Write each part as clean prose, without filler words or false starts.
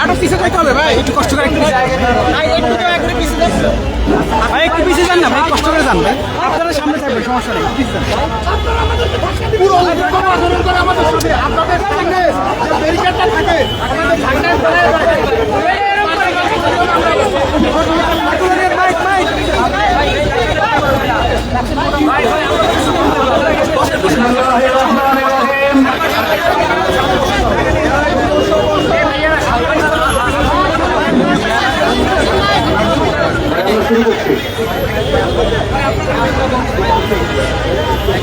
আরো পিছিয়ে যেতে হবে ভাই, একটু কষ্ট করে ভাই, একটু পিছিয়ে যান না ভাই, কষ্ট করে যান ভাই, আপনারা সামনে থাকবেন, সমস্যা নেই। পুরো আচরণ করে আমাদের সাথে, আপনাদের সামনে যে ব্যারিকেডটা থাকে আমাদের ঝান্ডায়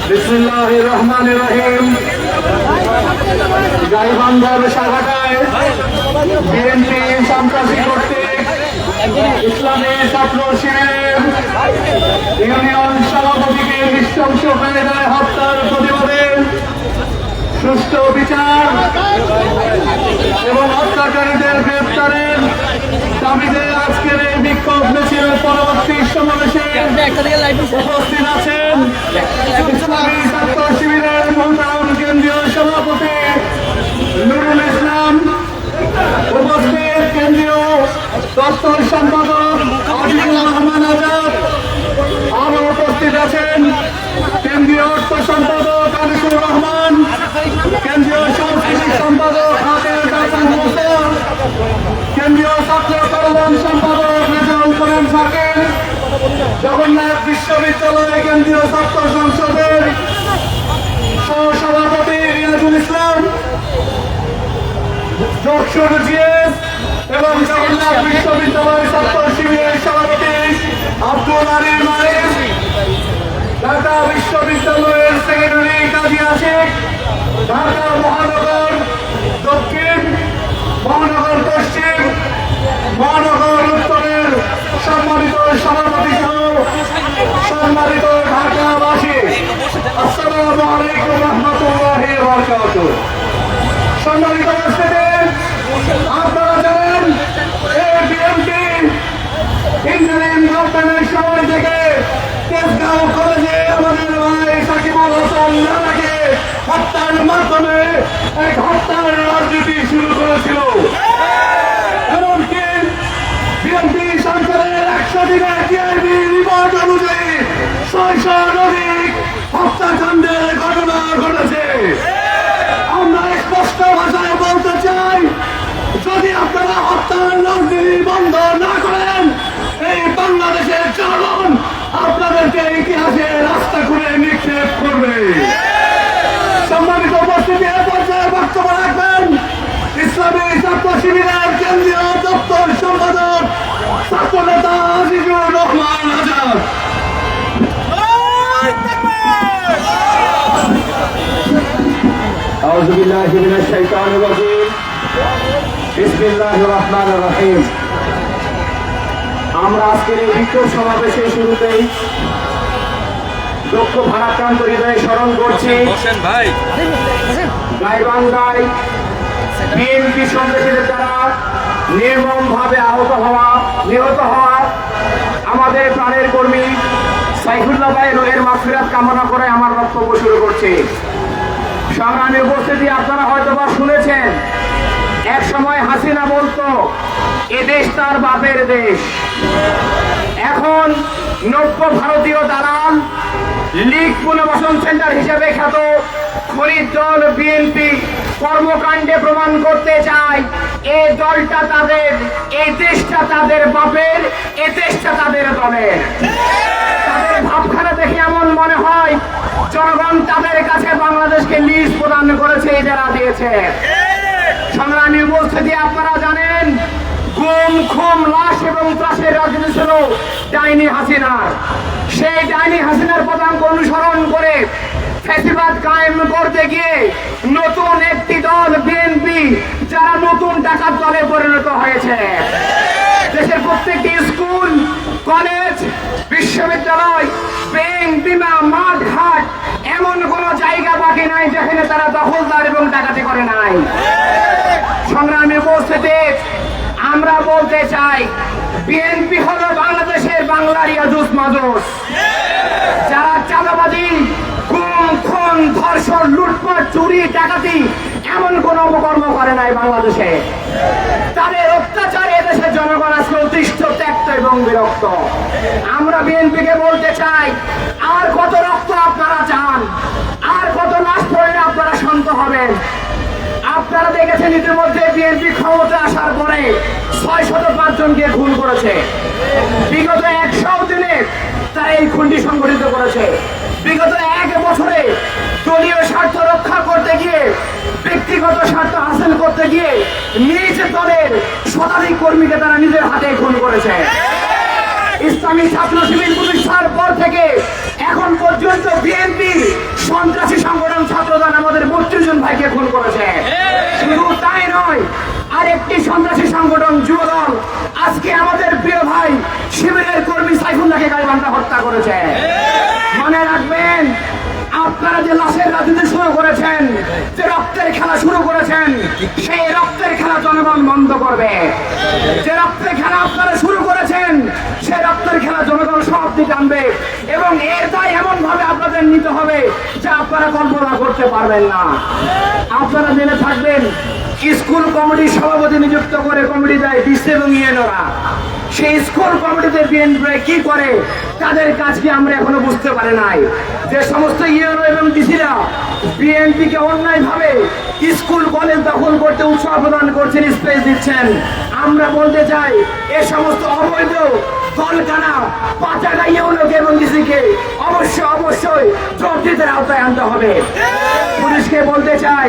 বিসমিল্লাহির রহমানির রহিম। গাইবান্ধার শাখাটায় বিএনপি সন্ত্রাসী কর্তৃক ইসলামী ছাত্র শিবিরের ইউনিয়ন সভাপতিকে নৃশংসকারীদের হত্যার প্রতিবাদে সুষ্ঠু বিচার এবং হত্যাকারীদের গ্রেপ্তারের দাবিতে আজকের এই বিক্ষোভ মিছিলের পরবর্তী সমাবেশে উপস্থিত আছেন ইসলামী ছাত্র শিবিরের মোহতারাম কেন্দ্রীয় সভাপতি নুরুল ইসলাম, উপস্থিত কেন্দ্রীয় দপ্তর সম্পাদক আজিজুর রহমান আজাদ, আরো উপস্থিত আছেন কেন্দ্রীয় অর্থ সম্পাদক আনিসুর রহমান, কেন্দ্রীয় সাংস্কৃতিক সম্পাদক হাতের হাসান মুসা, কেন্দ্রীয় ছাত্র কল্যাণ সম্পাদক রেজাউল করিম শাকিল, জগন্নাথ বিশ্ববিদ্যালয় কেন্দ্রীয় ছাত্র সংসদের সহসভাপতি রিয়াজুল ইসলাম, যশোর জিএস এবং জগন্নাথ বিশ্ববিদ্যালয় ছাত্র শিবিরের সভাপতি আব্দুল আলী মালিক, ঢাকা বিশ্ববিদ্যালয়ের সেক্রেটারি কাজী আশিক, ঢাকা মহানগর দক্ষিণ, মহানগর পশ্চিম, মহানগর উত্তরের সম্মানিত সভাপতি সহ সম্মানিত ঢাকাবাসী, আসসালামু আলাইকুম রহমতুল্লাহি ওয়া বারাকাতুহু। সম্মানিত উপস্থিতি, আপনারা জানেন এই বিএনপি ইন্টারিম গভর্নমেন্টের সময় থেকে তেজগাঁও কলেজে আমাদের ভাই সাকিবুল হাসান রানাকে হত্যার মাধ্যমে এক হত্যার রাজনীতি শুরু করেছিল। এমনকি বিএনপি সরকারের 100 দিনের টিআইবি রিপোর্ট অনুযায়ী 600 অধিক হত্যাকাণ্ডের ঘটনা ঘটেছে। আমরা স্পষ্ট ভাষায় বলতে চাই, যদি আপনারা হত্যার রাজনীতি বন্ধ না করেন, এই বাংলাদেশের জনগণ আপনাদেরকে ইতিহাসে রাস্তা করে নিক্ষেপ করবে। সম্মানিত উপস্থিতি, এ পর্যায়ে বক্তব্য রাখবেন ইসলামী ছাত্র শিবিরের কেন্দ্রীয় দপ্তর সম্পাদক ছাত্র নেতা আজিজুর রহমান আজাদ। আউযু বিল্লাহি মিনাশ শাইতানির রাজীম। বিসমিল্লাহির রহমানির রহিম। আমরা আজকের এই বিক্ষোভ সমাবেশের শুরুতেই দুঃখ ভারাক্রান্ত হৃদয়ে স্মরণ করছি গাইবান্ধায় বিএনপি সন্ত্রাসীদের দ্বারা নির্মমভাবে নিহত হওয়া আমাদের প্রাণের কর্মী সাইফুল্লাহ ভাই রোহের মাগফিরাত কামনা করে আমার বক্তব্য শুরু করছি। সংগ্রামী উপস্থিতি, আপনারা হয়তোবা শুনেছেন এক সময় হাসিনা বলতো এ দেশ তার বাপের দেশ। এখন নব্য ভারতীয় দালাল লীগ পুনর্বাসন সেন্টার হিসেবে খ্যাত খরিদ দল বিএনপি কর্মকাণ্ডে প্রমাণ করতে চায় এই দলটা তাদের, এই দেশটা তাদের বাপের, এই দেশটা তাদের দলের। তাদের ভাবখানা দেখে এমন মনে হয় জনগণ তাদের কাছে বাংলাদেশকে লিজ প্রদান করেছে, যারা দিয়েছে। সংগ্রামী উপস্থিতি, আপনারা জানেন গুম খুম লাশ এবং ত্রাসের রাজনীতি ছিল ডাইনি হাসিনার। সেই ডাইনি হাসিনার পদাঙ্ক অনুসরণ করে ফ্যাসিবাদ কায়েম করতে গিয়ে নতুন একটি দল বিএনপি, যারা নতুন ডাকাত দলে পরিণত হয়েছে। দেশের প্রত্যেকটি স্কুল, কলেজ, বিশ্ববিদ্যালয়, ব্যাংক, বিমা, মাঠ, ঘাট, এমন কোন জায়গা বাকি নাই যেখানে তারা দখলদার এবং ডাকাতি করে নাই। সংগ্রামী উপস্থিতি, আমরা বলতে চাই বিএনপি হলো বাংলাদেশের বাংলার ইয়াজুজ মাজুজ। যারা চাঁদাবাজি, গুম খুন, ধর্ষণ, লুটপাট, চুরি, ডাকাতি এমন কোন অপকর্ম করে নাই বাংলাদেশে। তাদের অত্যাচারে এদেশের জনগণ আজকে অতিষ্ঠ, ত্যক্ত এবং বিরক্ত। আমরা বিএনপিকে বলতে চাই, আর কত রক্ত আপনারা চান? আর কত লাশ পড়লে আপনারা শান্ত হবেন? আপনারা দেখেছেন ইতিমধ্যে বিএনপি ক্ষমতা আসার পরে 605 জনকে খুন করেছে। বিগত 100 দিনে তারা এই খুনটি সংগঠিত করেছে। বিগত 1 বছরে দলীয় স্বার্থ রক্ষা করতে গিয়ে, ব্যক্তিগত স্বার্থ হাসিল করতে গিয়ে নিজ দলের শতাধিক কর্মীকে তারা নিজের হাতে খুন করেছে। ইসলামী ছাত্র শিবির প্রতিষ্ঠার পর থেকে এখন পর্যন্ত বিএনপি সন্ত্রাসী সংগঠন ছাত্রদল আমাদের 32 জন ভাইকে খুন করেছে। শুধু তাই নয়, আরেকটি সন্ত্রাসী সংগঠন যুবদল আজকে আমাদের প্রিয় ভাই শিবিরের কর্মী সাইফুল্লাহকে গাইবান্ধা হত্যা করেছে। মনে রাখবেন, আপনারা যে লাশের রাজনীতি শুরু করেছেন, যে রক্তের খেলা শুরু করেছেন, সেই রক্তের খেলা জনগণ বন্ধ করবে। যে রক্তের খেলা আপনারা শুরু করেছেন, সেই রক্তের খেলা জনগণ সব দিকে আনবে এবং এর দায় এমন ভাবে আপনাদের নিতে হবে যে আপনারা কল্পনা করতে পারবেন না। আপনারা জেনে থাকবেন, স্কুল কমিটির সভাপতি নিযুক্ত করে কমিটি দেয় ডিসি এবং ইউএনওরা। সেই স্কুল কমিটিতে বিএনপি কি করে, তাদের কাজ কি আমরা এখনো বুঝতে পারি নাই। যে সমস্ত ইউএনও এবং ডিসিরা বিএনপিকে অন্যায় ভাবে স্কুল কলেজ দখল করতে উৎসাহ প্রদান করছেন, স্পেস দিচ্ছেন, আমরা বলতে চাই এ সমস্ত অবৈধ দলকানা পাচারা ইউএনওকে এবং ডিসিকে অবশ্যই জবাবদিহিতার আওতায় আনতে হবে। পুলিশকে বলতে চাই,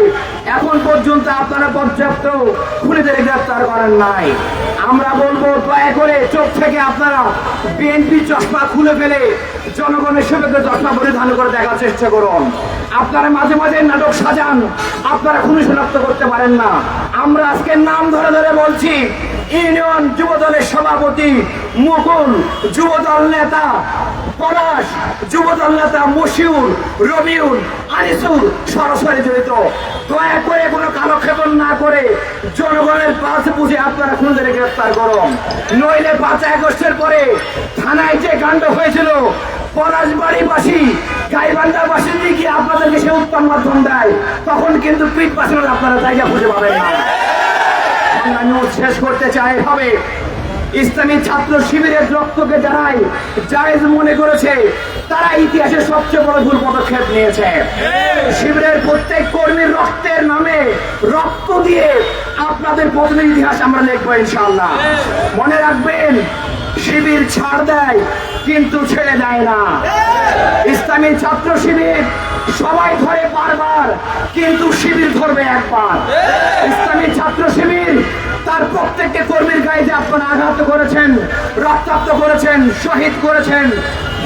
এখন পর্যন্ত আপনারা পর্যাপ্ত খুনিদের গ্রেফতার করেন নাই। আমরা বলবো, দয়া করে চোখ থেকে আপনারা বিএনপি চশমা খুলে ফেলে জনগণের সেবকে চশমা পরিধান করে দেখার চেষ্টা করুন। আপনারা মাঝে মাঝে নাটক সাজান, আপনারা খুনি শনাক্ত করতে পারেন না। আমরা আজকে নাম ধরে ধরে বলছি, ইউনিয়ন যুবদলের সভাপতি মুকুল, যুবদল নেতা পলাশ, যুবদল নেতা মশিউর, রবিউল, আনিসুর সরাসরি জড়িত। দয়া করে কোনো কালক্ষেপণ না করে জনগণের পাশে বুঝে আপনারা খুনিদের গ্রেফতার করুন। নইলে 5 আগস্টের পরে থানায় যে কাণ্ড হয়েছিল, পলাশবাড়িবাসী গাইবান্ধাবাসী দিকে আপনাদেরকে সে উত্তম মাধ্যম দেয়, তখন কিন্তু পিঠ পাশানোর আপনারা জায়গা খুঁজে পাবেন না। আমি শেষ করতে চাই হবে, ইসলামী ছাত্র শিবিরের রক্তকে যারাই জায়েজ মনে করেছে, তারা ইতিহাসের সবচেয়ে বড় ভুল পদক্ষেপ নিয়েছে। শিবিরের প্রত্যেক কর্মীর রক্তের নামে রক্ত দিয়ে আপনাদের প্রতিনিধি ইতিহাস আমরা লিখবো ইনশাআল্লাহ। মনে রাখবেন, শিবির ছাড় দেয় কিন্তু ছেড়ে দেয় না। ইসলামী ছাত্র শিবির সবাই ধরে বারবার, কিন্তু শিবির ধরবে একবার। ইসলামী ছাত্র শিবির তার প্রত্যেকটি কর্মীর গায়ে যে আপনারা আঘাত করেছেন, রক্তাক্ত করেছেন, শহীদ করেছেন,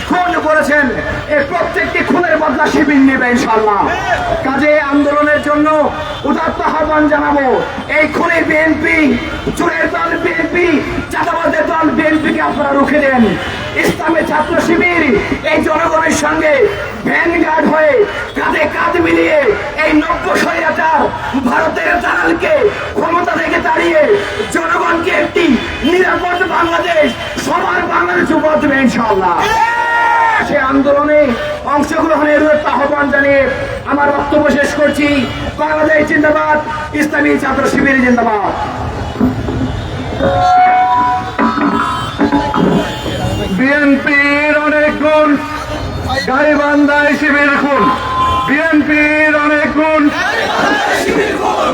খুন করেছেন, এই প্রত্যেকটি খুনের বদলা শিবির নেবে ইনশাআল্লাহ। কাজে আন্দোলনের জন্য উদাত্ত আহ্বান জানাবো, এই খুনি বিএনপি, চোরের দল বিএনপি, চাঁদাবাজের দল বিএনপিকে আপনারা রুখে দেন। ইসলামী ছাত্র শিবির এই জনগণের সঙ্গে ভ্যানগার্ড হয়ে কাঁধে কাঁধ মিলিয়ে এই নব্য স্বৈরাচার ভারতের দালালকে ক্ষমতা থেকে তাড়িয়ে জনগণকে একটি নিরাপদ বাংলাদেশ, সবার বাংলাদেশ উপহার দেবে ইনশাআল্লাহ। সে আন্দোলনে অংশগ্রহণের আহ্বান জানিয়ে আমার বক্তব্য শেষ করছি। বাংলাদেশ জিন্দাবাদ, ইসলামী ছাত্র শিবির জিন্দাবাদ। বিএনপির অনেক গুণ, গাইবান্ধায় শিবির খুন। বিএনপির অনেক গুণ,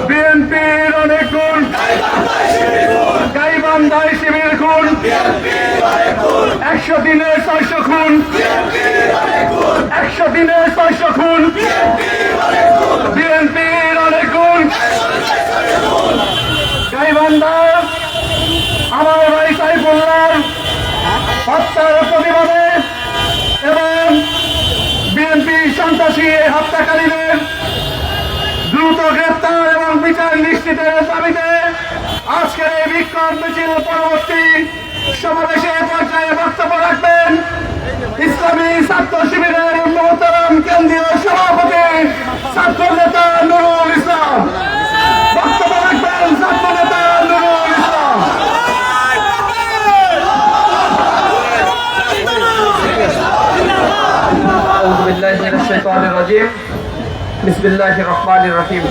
বিএনপির অনেক গুণ, গাইবান্ধায় শিবির খুন। 100 দিনে 600 খুন, 100 দিনে 600 খুন। বিএনপির অনেক গুণ। গাইবান্ধা আমার ভাই সাইফুল্লাহ হত্যার প্রতিবাদে এবং বিএনপি সন্ত্রাসী হত্যাকারীদের দ্রুত গ্রেফতার এবং বিচার নিশ্চিতের দাবিতে আজকের এই বিক্ষোভ মিছিল পরবর্তী সমাবেশে পর্যায়ে বক্তব্য রাখবেন ইসলামী ছাত্র শিবিরের মহতরম কেন্দ্রীয় সভাপতি ছাত্র নেতা নুরুল ইসলাম। বক্তব্য রাখবেন ছাত্র নেতা নুরুল ইসলাম। বিসমিল্লাহির রহমানির রহিম।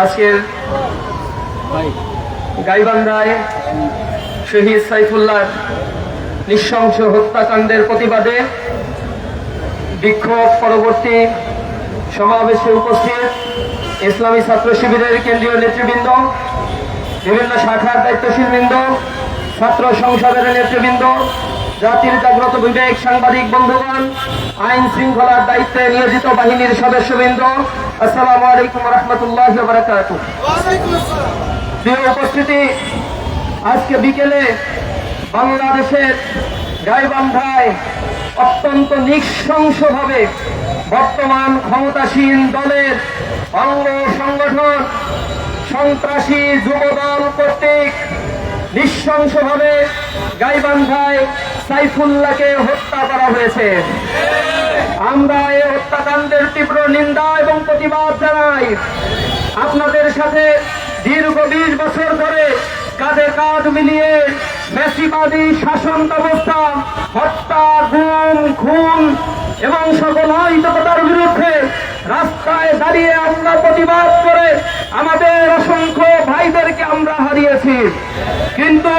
আজকের গাইবান্ধায় শহীদ সাইফুল্লাহ নৃশংস হত্যাকাণ্ডের প্রতিবাদে বিক্ষোভ পরবর্তী সমাবেশে উপস্থিত ইসলামী ছাত্র শিবিরের কেন্দ্রীয় নেতৃবৃন্দ, বিভিন্ন শাখার দায়িত্বশীল বৃন্দ, ছাত্র সংসদের নেতৃবৃন্দ, জাতির জাগ্রত বিবেক সাংবাদিক বন্ধুগণ, আইন শৃঙ্খলার দায়িত্বে নিয়োজিত বাহিনীর সদস্যবৃন্দ, আসসালামু আলাইকুম ওয়া রাহমাতুল্লাহি ওয়া বারাকাতুহু। প্রিয় উপস্থিতি, আজকে বিকেলে বাংলাদেশের গাইবান্ধায় অত্যন্ত নৃশংসভাবে বর্তমান ক্ষমতাসীন দলের অঙ্গ সংগঠন সন্ত্রাসী যুবদল কর্তৃক নৃশংসভাবে গাইবান্ধায় সাইফুল্লাহকে হত্যা করা হয়েছে। আমরা এই হত্যাকাণ্ডের তীব্র নিন্দা এবং প্রতিবাদ জানাই। আপনাদের সাথে দীর্ঘ 20 বছর ধরে কাঁধে কাঁধ মিলিয়ে ফ্যাসিবাদী শাসন ব্যবস্থা, হত্যা, গুম, খুন এবং সকল অরাজকতার বিরুদ্ধে রাস্তায় দাঁড়িয়ে আমরা প্রতিবাদ করে আমাদের অসংখ্য ভাইদেরকে আমরা হারিয়েছি। কিন্তু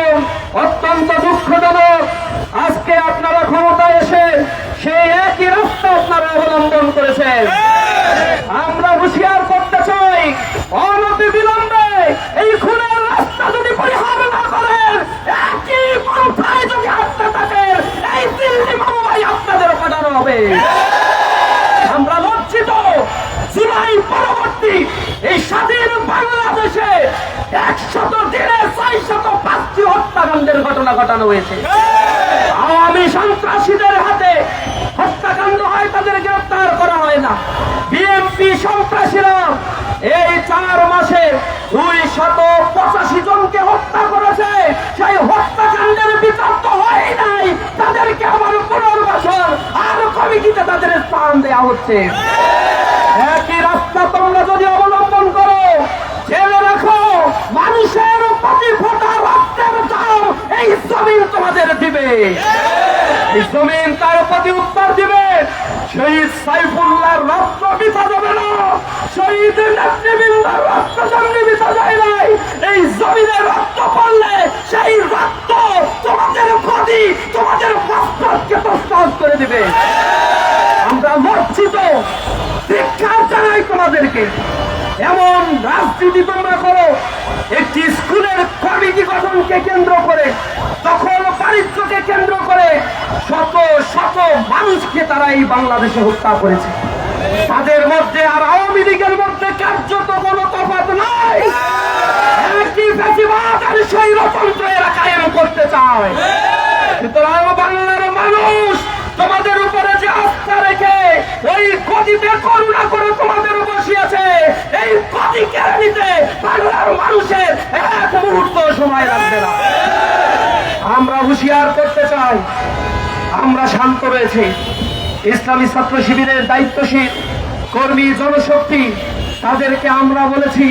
অত্যন্ত দুঃখজনক, আজকে আপনারা ক্ষমতায় এসে সেই একই রাস্তা আপনারা অবলম্বন করেছেন। আমরা হুঁশিয়ার করতে চাই, অনতি বিলম্বে এই খুনের রাস্তা যদি পরিহার না করেন, একই পন্থায় যদি হাঁটতে থাকেন, এই দিল্লি মামলায় আপনাদের পাঠানো হবে। আমরা লজ্জিত, জুলাই পরবর্তী এই স্বাধীন বাংলাদেশে 100 দিনে 605টি হত্যাকাণ্ডের ঘটনা ঘটানো হয়েছে। আওয়ামী সন্ত্রাসীদের হাতে হত্যাকাণ্ড হয়, তাদের গ্রেফতার করা হয় না। বিএনপি সন্ত্রাসীরা এই 4 মাসে 285 জনকে হত্যা করেছে। সেই হত্যাকাণ্ডের বিচার তো হয় নাই, তাদেরকে আবার পুনর্বাসন আর কমিটিতে তাদের স্থান দেওয়া হচ্ছে। একই রাস্তা তোমরা যদি অবলম্বন করো, জেনে রাখো, মানুষের প্রতি ফোঁটা রক্তের দাম এই জমিন তোমাদের দিবে। এই জমিন তার প্রতি উত্তর দিবে। শহীদ সাইফুল্লাহর রক্ত বৃথা যাবে না, শহীদ নেতৃবৃন্দের রক্ত যেমনি বৃথা যায় নাই, এই জমিনের রক্ত পড়লে সেই রক্ত তোমাদের প্রতি, তোমাদের মস্তককে তছনছ করে দিবে। আমরা লজ্জিত, ধিক্কার জানাই তোমাদেরকে। এমন রাজনীতি তোমরা করো, একটি স্কুলের কমিটি গঠনকে কেন্দ্র করে, দখল বাণিজ্যকে কেন্দ্র করে শত শত মানুষকে তারা এই বাংলাদেশে হত্যা করেছে। তাদের মধ্যে আর আওয়ামী লীগের মধ্যে কার্যত কোনো তফাৎ নাই। একই ফ্যাসিবাদ আর স্বৈরতন্ত্র এরা কায়েম করতে চায়। সুতরাং বাংলার মানুষ তোমাদের উপরে যে আস্থা রেখে ওই গদিতে করুণা করে তোমাদের বসিয়েছে, এই গদি কেড়ে নিতে বাংলার মানুষের এক মুহূর্ত সময় লাগবে না। আমরা হুঁশিয়ার করতে চাই, আমরা শান্ত রয়েছি। ইসলামী ছাত্র শিবিরের দায়িত্বশীল কর্মী জনশক্তি, তাদেরকে আমরা বলেছি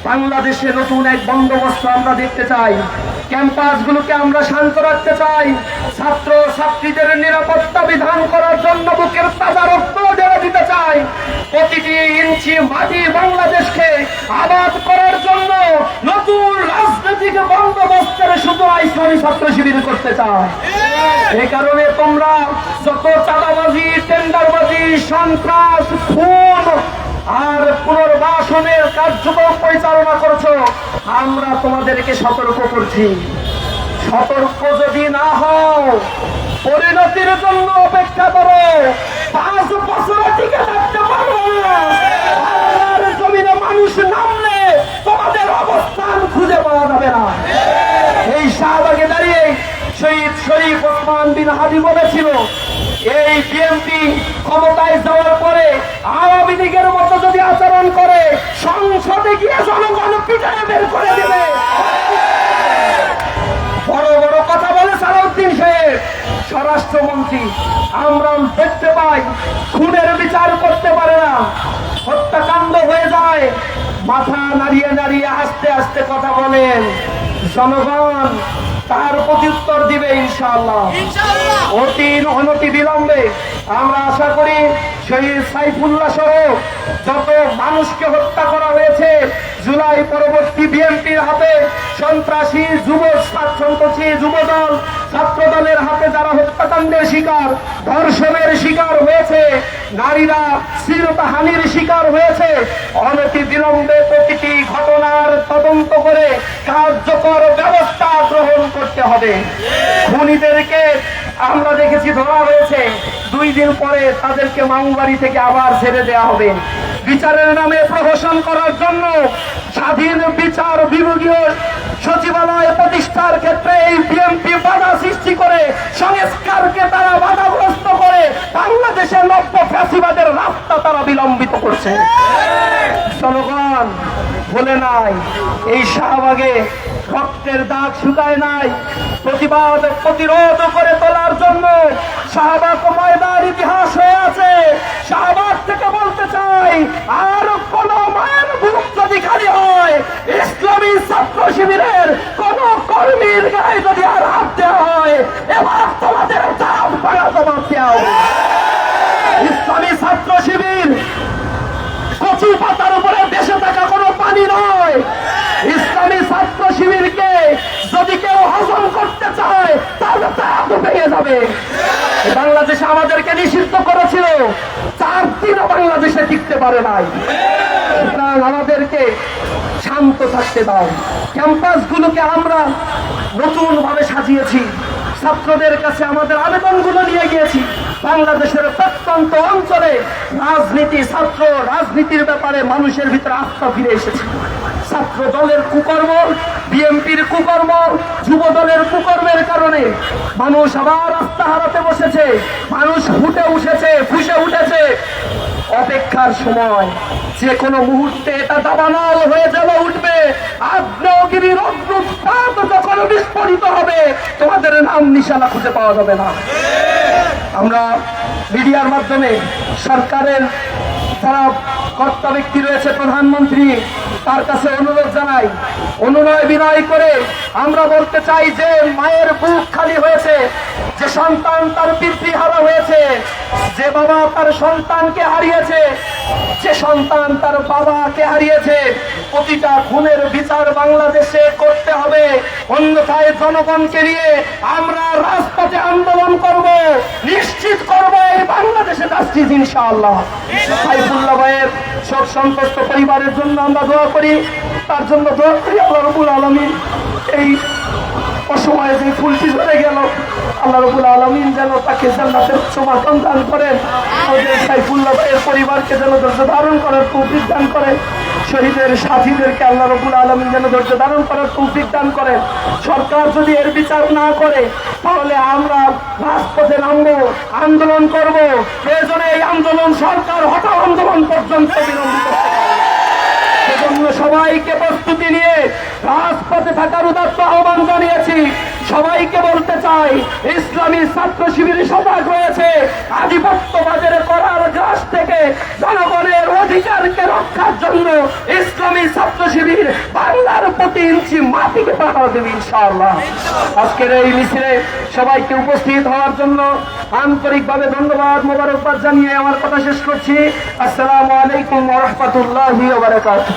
বাংলাদেশে নতুন এক বন্দোবস্ত আমরা দেখতে চাই। ক্যাম্পাসগুলোকে আমরা শান্ত রাখতে চাই। ছাত্র ছাত্রীদের নিরাপত্তা বিধান করার জন্য বুকের তাজা রক্ত ঢেলে দিতে চাই। প্রতিটি ইঞ্চি মাটি বাংলাদেশকে আবাদ করার জন্য নতুন রাজনৈতিক বন্দোবস্তের সূচনা ইসলামী ছাত্র শিবির করতে চায়। এই কারণে তোমরা যত চাঁদাবাজি, টেন্ডারবাজি, সন্ত্রাস, খুন আর পুনর্বাসনের কার্যক্রম পরিচালনা করছো, আমরা তোমাদেরকে সতর্ক করছি। সতর্ক যদি না হও, পরিণতির জন্য অপেক্ষা করো। 5 বছর টিকে থাকতে পারো না। আল্লাহর জমিনে মানুষ নামলে তোমাদের অবস্থান খুঁজে পাওয়া যাবে না। এই শাহবাগে দাঁড়িয়ে শহীদ শরীফ ওসমান বিন হাদি বলেছিল, এই বিএনপি ক্ষমতায় যাওয়ার পরে আওয়ামী লীগের মতো যদি আচরণ করে, সংসদে গিয়ে জনগণ পিটায়ে বের করে দেবে। বড় বড় কথা বলে সালাউদ্দিন সাহেব স্বরাষ্ট্রমন্ত্রী। আমরা দেখতে পাই খুনের বিচার করতে পারে না, হত্যাকাণ্ড হয়ে যায়, মাথা নাড়িয়ে নাড়িয়ে আস্তে আস্তে কথা বলেন। জনগণ তার প্রত্যুত্তর দিবে ইনশাআল্লাহ। অতি অনতি বিলম্বে আমরা আশা করি শহীদ সাইফুল্লাহ সহ যত মানুষকে হত্যা করা হয়েছে জুলাই পরবর্তী বিএনপির হাতে, সন্ত্রাসী যুবদল ছাত্র দলের হাতে যারা হত্যাকাণ্ডের শিকার, ধর্ষণের শিকার হয়েছে, নারীরা শ্লীলতাহানির শিকার হয়েছে, অনতি বিলম্বে প্রতিটি ঘটনার তদন্ত করে কার্যকর ব্যবস্থা গ্রহণ করতে হবে। খুনিদেরকে আমরা দেখেছি ধরা হয়েছে, 2 দিন পরে তাদেরকে মামুবাড়ি থেকে আবার ছেড়ে দেওয়া হবে। বিচারের নামে প্রহসন করার জন্য স্বাধীন বিচার বিভাগীয় সচিবালয় প্রতিষ্ঠার ক্ষেত্রে এই বিএনপি বাধা সৃষ্টি করে, সংস্কারকে তারা বাধাগ্রস্ত করে বাংলাদেশের নব্য ফ্যাসিবাদের রাস্তা তারা বিলম্বিত করছে। জনগণ বলে নাই, এই শাহবাগে রক্তের দাগ শুকায় নাই। প্রতিবাদ প্রতিরোধ করে তোলার জন্য শাহবাগ ময়দান ইতিহাস হয়ে আছে। শাহবাগ থেকে বলতে চাই, আর কোন মায়ের বুক যদি খালি হয়, ইসলামী ছাত্র শিবিরের কোন কর্মীর গায়ে যদি আর হাত দেওয়া হয়, এবার তোমাদের চাপ ভাঙা জবাব দেওয়া হবে। ইসলামী ছাত্র শিবির কচু পাতার উপরে দেশে থাকা কোনো পানি নয়। ইসলামী ছাত্র শিবিরকে যদি কেউ হজম করতে চায় তাহলে চাপ ভেঙে যাবে। বাংলাদেশে আমাদেরকে নিষিদ্ধ করেছিল, 4 দিনও বাংলাদেশে টিকতে পারে নাই। সুতরাং আমাদেরকে শান্ত থাকতে দাও। ক্যাম্পাসগুলোকে আমরা নতুন ভাবে সাজিয়েছি, ছাত্রদের কাছে আমাদের আবেদনগুলো নিয়ে গিয়েছি। বাংলাদেশের প্রত্যন্ত অঞ্চলে ছাত্র রাজনীতির ব্যাপারে মানুষের ভিতরে আস্থা ফিরে এসেছে। ছাত্র দলের কুকর্ম, বিএনপির কুকর্ম, যুব দলের কুকর্মের কারণে মানুষ আবার আস্থা হারাতে বসেছে, মানুষ ফুসে উঠেছে। অপেক্ষার সময়, যে কোনো মুহূর্তে এটা দাবানল হয়ে উঠবে। আগ্নেয়গিরির অগ্নুৎপাত যখন বিস্ফোরিত হবে, তোমাদের নাম নিশানা খুঁজে পাওয়া যাবে না। আমরা মিডিয়ার মাধ্যমে সরকারের যারা কর্তা ব্যক্তি রয়েছে, প্রধানমন্ত্রী, তার কাছে অনুরোধ জানাই, অনুনয় বিনয় করে আমরা বলতে চাই যে মায়ের বুক খালি হয়েছে, যে সন্তান তার পিতৃহারা হয়েছে, যে বাবা তার সন্তানকে হারিয়েছে, যে সন্তান তার বাবাকে হারিয়েছে, প্রতিটা খুনের বিচার বাংলাদেশে করতে হবে। অন্যথায় জনগণকে নিয়ে আমরা রাজপথে আন্দোলন করব, নিশ্চিত করব এই বাংলাদেশে জাস্টিস ইনশাআল্লাহ। সাইফুল্লাহ ভাইয়ের শোক সন্তপ্ত পরিবারের জন্য আমরা দোয়া করি, তার জন্য দোয়া করি আল্লাহ রাব্বুল আলামিন এই অসময়ে যে ফুলটি ঝরে গেল, আল্লাহ রাব্বুল আলামিন যেন তাকে জান্নাতের সমাধান দান করেন। আমাদের সাইফুল্লাহ ভাইয়ের পরিবারকে যেন ধৈর্য ধারণ করার তৌফিক দান করেন। শহীদের সাথীদেরকে আল্লাহ রাব্বুল আলামিন যেন ধৈর্য ধারণ করার তৌফিক দান করেন। সরকার যদি এর বিচার না করে তাহলে আমরা রাজপথে নামবো, আন্দোলন করব। প্রয়োজনে এই আন্দোলন সরকার হটাও আন্দোলন পর্যন্ত বিলম্বিত করতে হবে। সেজন্য সবাইকে প্রস্তুতি নিয়ে রাজপথে থাকার উদাত্ত আহ্বান জানিয়েছি। সবাইকে বলতে চাই, ইসলামী ছাত্র শিবির সজাগ হয়েছে। আধিপত্যবাদের করার গ্রাস থেকে জনগণের অধিকারকে রক্ষার জন্য ইসলামী ছাত্র শিবির বাংলার প্রতি ইঞ্চি মাটিকে পাহারা দেবে ইনশাআল্লাহ। আজকের এই মিছিলে সবাইকে উপস্থিত হওয়ার জন্য আন্তরিকভাবে ধন্যবাদ, মোবারকবাদ জানিয়ে আমার কথা শেষ করছি। আসসালামু আলাইকুম ওয়া রাহমাতুল্লাহি ওয়া বারাকাতুহু।